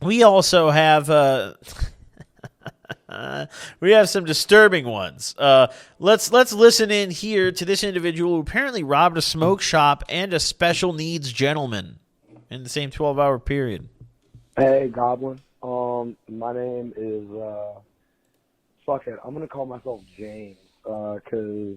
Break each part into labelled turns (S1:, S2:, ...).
S1: we also have we have some disturbing ones. Let's listen in here to this individual who apparently robbed a smoke shop and a special needs gentleman in the same 12-hour period.
S2: Hey, Goblin. My name is, fuck it, I'm gonna call myself James, cause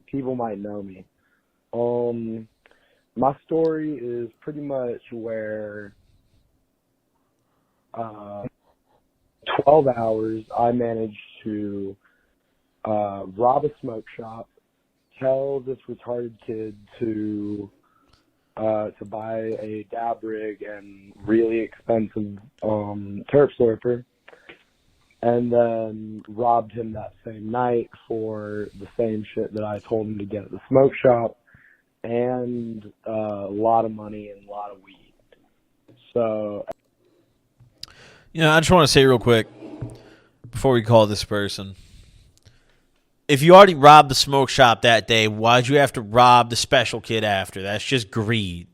S2: people might know me. My story is pretty much where, 12 hours I managed to, rob a smoke shop, tell this retarded kid to buy a dab rig and really expensive turf slurper, and then robbed him that same night for the same shit that I told him to get at the smoke shop, and a lot of money and a lot of weed. So,
S1: I just want to say real quick before we call this person, if you already robbed the smoke shop that day, why'd you have to rob the special kid after? That's just greed.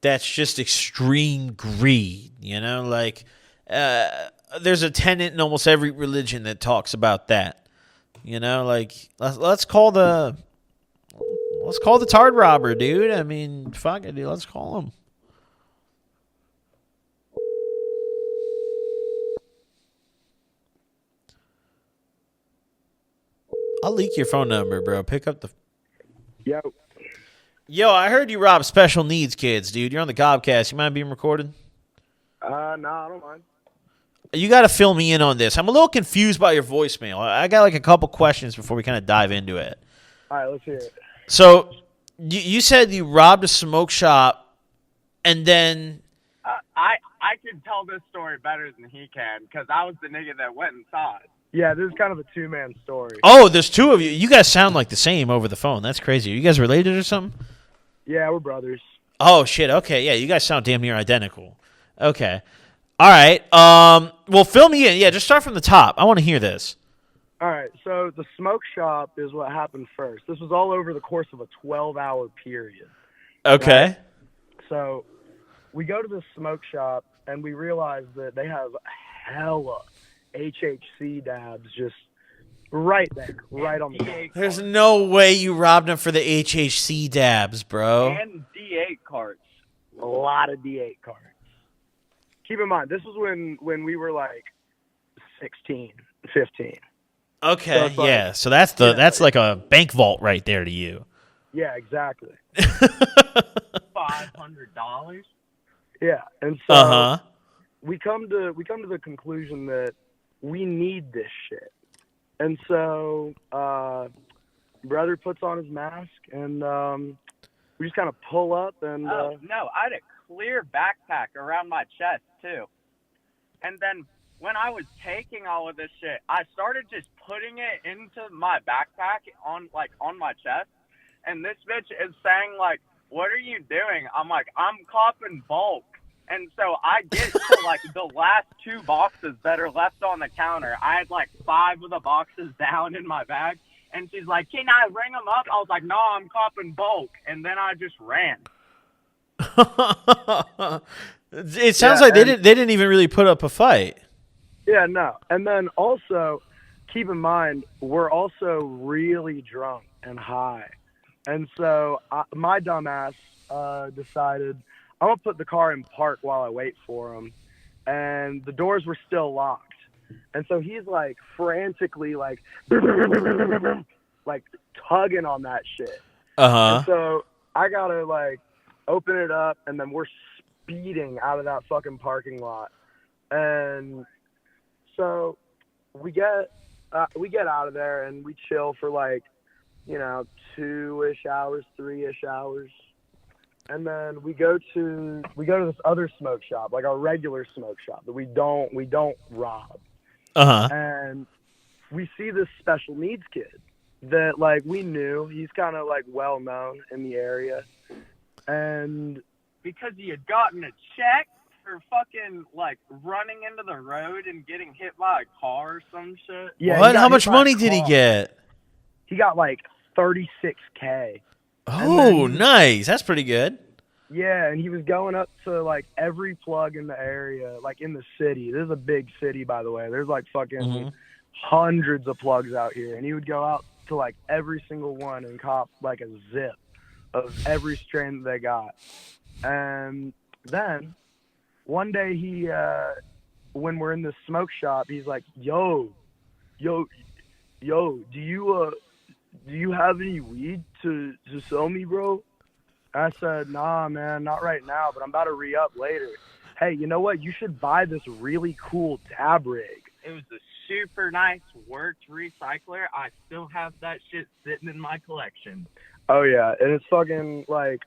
S1: That's just extreme greed. Like there's a tenet in almost every religion that talks about that. Like let's call the tard robber, dude. I mean, fuck it, dude. Let's call him. I'll leak your phone number, bro. Pick up the... Yo, I heard you rob special needs kids, dude. You're on the Gobcast. You mind being recorded?
S2: no, I don't mind.
S1: You got to fill me in on this. I'm a little confused by your voicemail. I got like a couple questions before we kind of dive into it.
S2: All right, let's hear it.
S1: So, you said you robbed a smoke shop, and then...
S3: I can tell this story better than he can, because I was the nigga that went and saw it.
S2: Yeah, this is kind of a two-man story.
S1: Oh, there's two of you. You guys sound like the same over the phone. That's crazy. Are you guys related or something?
S2: Yeah, we're brothers.
S1: Oh, shit. Okay, yeah, you guys sound damn near identical. Okay. All right. Well, fill me in. Yeah, just start from the top. I want to hear this.
S2: All right, so the smoke shop is what happened first. This was all over the course of a 12-hour period.
S1: Okay.
S2: Right? So we go to the smoke shop, and we realize that they have hella HHC dabs just right there, right on the table.
S1: There's no way you robbed them for the HHC dabs, bro.
S3: And D8 carts.
S2: A lot of D8 cards. Keep in mind, this was when we were like 16, 15.
S1: Okay,
S2: So
S1: yeah. So that's like a bank vault right there to you.
S2: Yeah, exactly.
S3: $500.
S2: Yeah, and so we come to the conclusion that we need this shit. And so brother puts on his mask, and we just kind of pull up. And
S3: no, I had a clear backpack around my chest, too. And then when I was taking all of this shit, I started just putting it into my backpack on my chest. And this bitch is saying, like, what are you doing? I'm like, I'm copping bulk. And so I get to, like, the last two boxes that are left on the counter. I had, like, 5 of the boxes down in my bag. And she's like, can I ring them up? I was like, no, I'm copping bulk. And then I just ran.
S1: It sounds like they didn't even really put up a fight.
S2: Yeah, no. And then also, keep in mind, we're also really drunk and high. And so my dumbass decided, I'm going to put the car in park while I wait for him. And the doors were still locked. And so he's like frantically like tugging on that shit. And so I got to like open it up, and then we're speeding out of that fucking parking lot. And so we get out of there, and we chill for like, 2-ish hours, 3-ish hours. And then we go to this other smoke shop, like our regular smoke shop that we don't rob. And we see this special needs kid that like we knew. He's kind of like well known in the area, and
S3: because he had gotten a check for fucking like running into the road and getting hit by a car or some shit.
S1: Yeah. What? How much money did he get?
S2: He got like $36K.
S1: Oh, nice. That's pretty good.
S2: Yeah, and he was going up to like every plug in the area, like in the city. This is a big city, by the way. There's like fucking hundreds of plugs out here, and he would go out to like every single one and cop like a zip of every strain that they got. And then one day when we're in the smoke shop, he's like, yo, do you have any weed to sell me, bro? I said, nah, man, not right now, but I'm about to re-up later. Hey, you know what? You should buy this really cool dab rig.
S3: It was a super nice worked recycler. I still have that shit sitting in my collection.
S2: Oh, yeah. And it's fucking, like,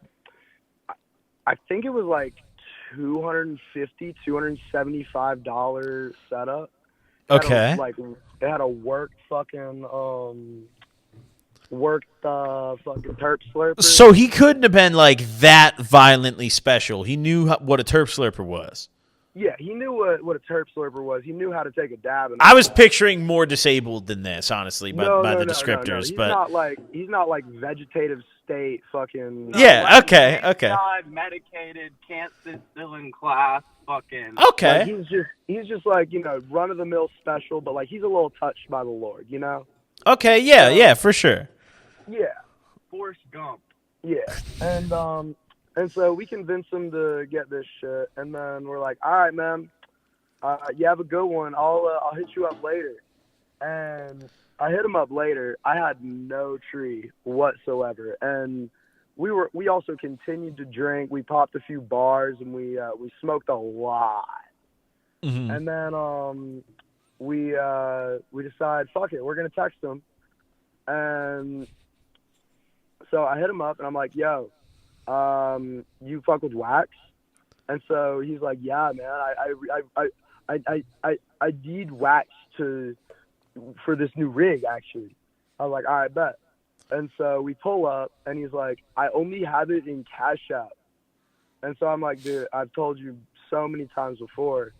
S2: I think it was, like, $250, $275 setup.
S1: Okay.
S2: It had a worked fucking fucking terp slurper.
S1: So he couldn't have been like that violently special. He knew what a terp slurper was.
S2: Yeah, he knew what a terp slurper was. He knew how to take a dab.
S1: I was picturing more disabled than this, honestly, by the descriptors.
S2: No.
S1: But
S2: he's not like vegetative state fucking.
S1: Yeah. Okay.
S3: Medicated, can't sit still in class. Fucking.
S1: Okay.
S2: Like, he's just like, you know, run of the mill special, but like he's a little touched by the Lord, you know.
S1: Okay. Yeah. For sure.
S2: Yeah.
S3: Forrest Gump.
S2: Yeah. And so we convinced him to get this shit, and then we're like, all right, man, you have a good one. I'll hit you up later. And I hit him up later. I had no tree whatsoever, and we also continued to drink. We popped a few bars, and we smoked a lot.
S1: Mm-hmm.
S2: And then we decided, fuck it, we're gonna text him. And so I hit him up, and I'm like, yo, you fuck with wax? And so he's like, yeah, man, I need wax for this new rig, actually. I was like, all right, bet. And so we pull up, and he's like, I only have it in Cash App. And so I'm like, dude, I've told you so many times before,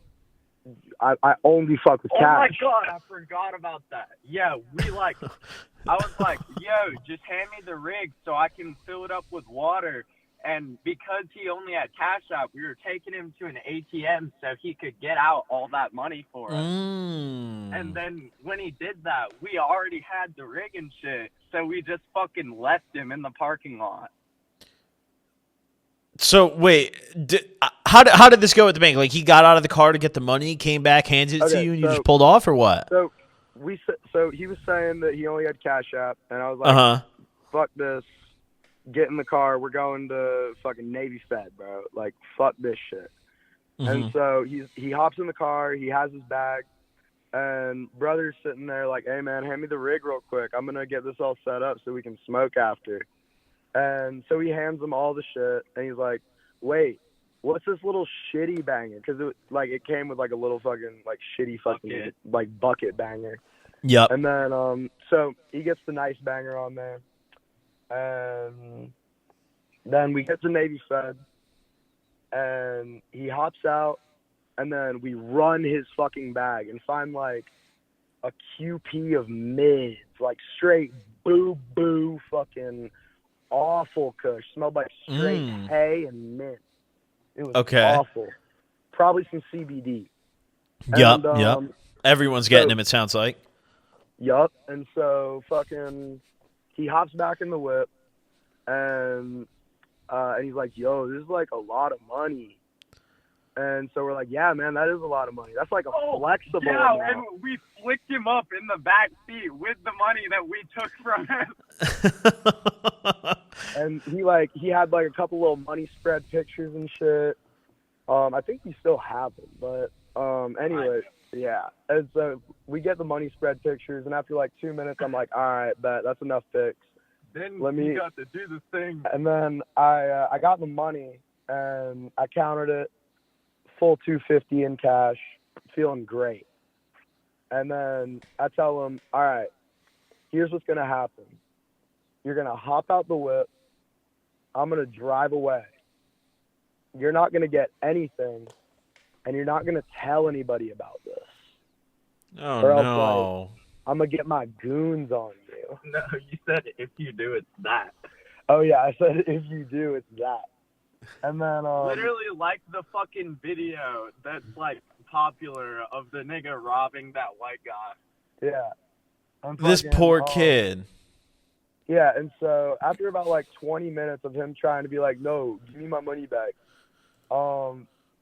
S2: I only fuck with cash.
S3: Oh my god, I forgot about that. Yeah, I was like, yo, just hand me the rig so I can fill it up with water. And because he only had Cash App, we were taking him to an ATM so he could get out all that money for us. And then when he did that, we already had the rig and shit, so we just fucking left him in the parking lot.
S1: So wait, how did this go at the bank? Like he got out of the car to get the money, came back, handed it to you, and you just pulled off, or what?
S2: So he was saying that he only had Cash App, and I was like, fuck this, get in the car, we're going to fucking Navy Fed, bro. Like fuck this shit. Mm-hmm. And so he hops in the car, he has his bag, and brother's sitting there like, hey man, hand me the rig real quick. I'm gonna get this all set up so we can smoke after. And so he hands him all the shit, and he's like, wait, what's this little shitty banger? Because it came with like a little fucking like shitty fucking like bucket banger.
S1: Yep.
S2: And then so he gets the nice banger on there, and then we get to Navy Fed, and he hops out, and then we run his fucking bag and find like a QP of mids, like straight boo fucking awful kush. Smelled like straight hay and mint. It was awful. Probably some CBD.
S1: Yep. Everyone's getting him, it sounds like.
S2: Yup. And so fucking he hops back in the whip, and he's like, yo, this is like a lot of money. And so we're like, yeah, man, that is a lot of money. That's like a flexible amount.
S3: And we flicked him up in the back seat with the money that we took from him.
S2: And he had like a couple little money spread pictures and shit. I think we still have them, but anyway, yeah. And so we get the money spread pictures, and after like 2 minutes, I'm like, all right, bet, that's enough pics.
S3: Then you got to do the thing.
S2: And then I got the money, and I counted it. Full $250 in cash, feeling great. And then I tell him, all right, here's what's going to happen. You're going to hop out the whip. I'm going to drive away. You're not going to get anything, and you're not going to tell anybody about this.
S1: Oh, no.
S2: Like, I'm going to get my goons on you.
S3: No, you said if you do, it's that.
S2: Oh, yeah, I said if you do, it's that. And then
S3: Literally like the fucking video that's like popular of the nigga robbing that white guy.
S2: yeah. I'm
S1: This
S2: fucking,
S1: poor kid.
S2: Yeah, and so after about like 20 minutes of him trying to be like, no, give me my money back,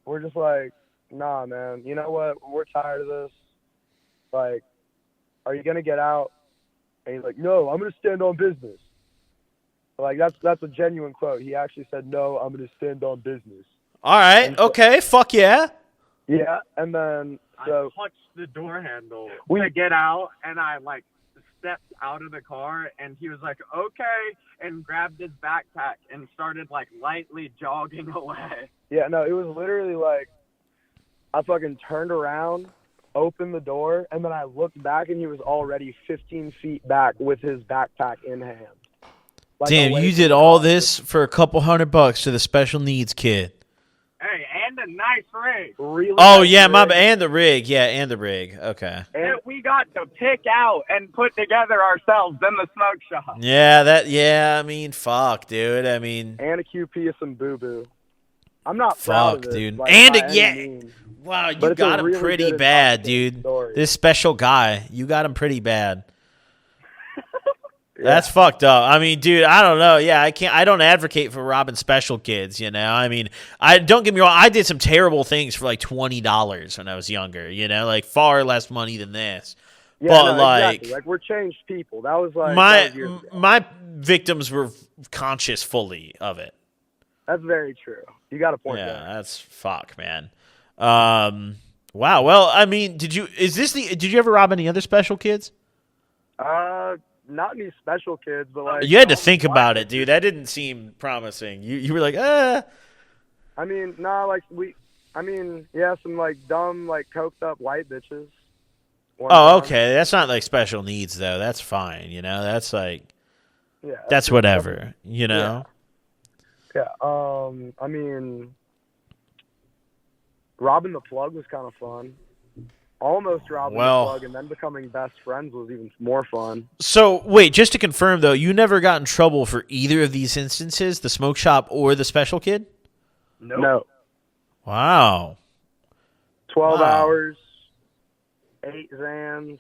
S2: we're just like, nah, man, you know what? We're tired of this. Like, are you gonna get out? And he's like, no, I'm gonna stand on business. Like that's a genuine quote. He actually said, no, I'm gonna stand on business.
S1: All right. Okay. Fuck yeah.
S2: Yeah, and then so
S3: I touched the door handle to get out, and I like stepped out of the car, and he was like, okay, and grabbed his backpack and started like lightly jogging away.
S2: yeah, no, it was literally like I fucking turned around, opened the door, and then I looked back, and he was already 15 feet back with his backpack in hand. Like,
S1: Damn,
S2: away
S1: you
S2: from
S1: did
S2: the
S1: all
S2: officer.
S1: this for a couple $100 to the special needs kid.
S3: Hey, and a nice rig
S2: Really
S1: Oh
S2: nice
S1: yeah, my
S2: rig.
S1: and the rig. Yeah, and the rig. Okay.
S2: And
S3: that we got to pick out and put together ourselves in the smoke shop.
S1: Yeah, I mean, fuck, dude. I mean,
S2: and a QP of some boo boo. I'm not proud
S1: fuck,
S2: of it,
S1: dude.
S2: like,
S1: And
S2: by
S1: it,
S2: any
S1: yeah.
S2: means,
S1: Wow, you
S2: but it's a
S1: got him
S2: really
S1: pretty
S2: good
S1: bad,
S2: intoxicating
S1: dude.
S2: story.
S1: This special guy, you got him pretty bad.
S2: Yeah.
S1: That's fucked up. I mean, dude, I don't know. Yeah, I don't advocate for robbing special kids, you know? I mean, I don't get me wrong, I did some terrible things for like $20 when I was younger, you know, like far less money than this.
S2: Yeah,
S1: but
S2: no,
S1: like,
S2: exactly. Like we're changed people. That was like that
S1: my
S2: was years ago.
S1: my victims were conscious fully of it.
S2: That's very true. You got a point
S1: Yeah,
S2: there.
S1: that's fuck, man. Wow. Well, I mean, did you ever rob any other special kids?
S2: Not any special kids, but like
S1: You had to think about it, dude. That didn't seem promising. You were like,
S2: I mean, nah, like yeah, some like dumb, like coked up white bitches. One
S1: Oh,
S2: time.
S1: okay. That's not like special needs though. That's fine. You know, that's like
S2: Yeah.
S1: that's whatever. You know.
S2: Yeah. I mean, robbing the plug was kind of fun. Almost robbing
S1: Well-
S2: the plug and then becoming best friends was even more fun.
S1: So wait, just to confirm though, you never got in trouble for either of these instances, the smoke shop or the special kid?
S3: Nope.
S2: No.
S1: Wow.
S2: 12
S1: Wow.
S2: hours, 8 Zans,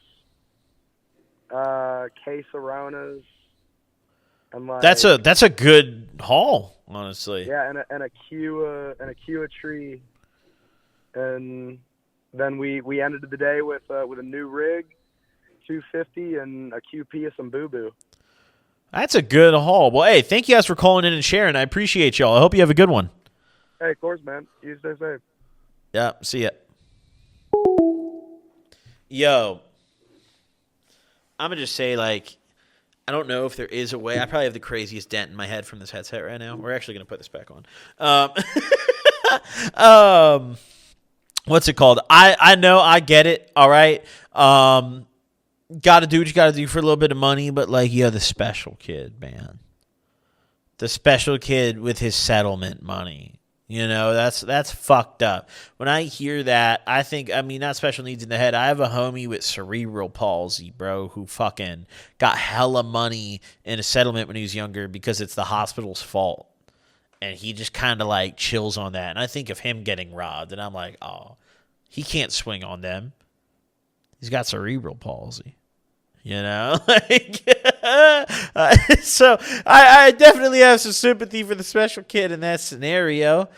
S2: case Aronas, and like
S1: That's a good haul, honestly.
S2: yeah, and a Kia tree, and then we ended the day with a new rig, 250, and a QP of some boo boo.
S1: That's a good haul. Well, hey, thank you guys for calling in and sharing. I appreciate y'all. I hope you have a good one.
S2: Hey, of course, man. You stay safe.
S1: Yeah, see ya. Yo, I'm going to just say, like, I don't know if there is a way. I probably have the craziest dent in my head from this headset right now. We're actually going to put this back on. What's it called? I know, I get it, all right? Got to do what you got to do for a little bit of money, but, like, yo, the special kid, man. The special kid with his settlement money. You know, that's fucked up. When I hear that, I think, I mean, not special needs in the head. I have a homie with cerebral palsy, bro, who fucking got hella money in a settlement when he was younger because it's the hospital's fault. And he just kind of like chills on that. And I think of him getting robbed, and I'm like, oh, he can't swing on them. He's got cerebral palsy. You know, like, so I definitely have some sympathy for the special kid in that scenario.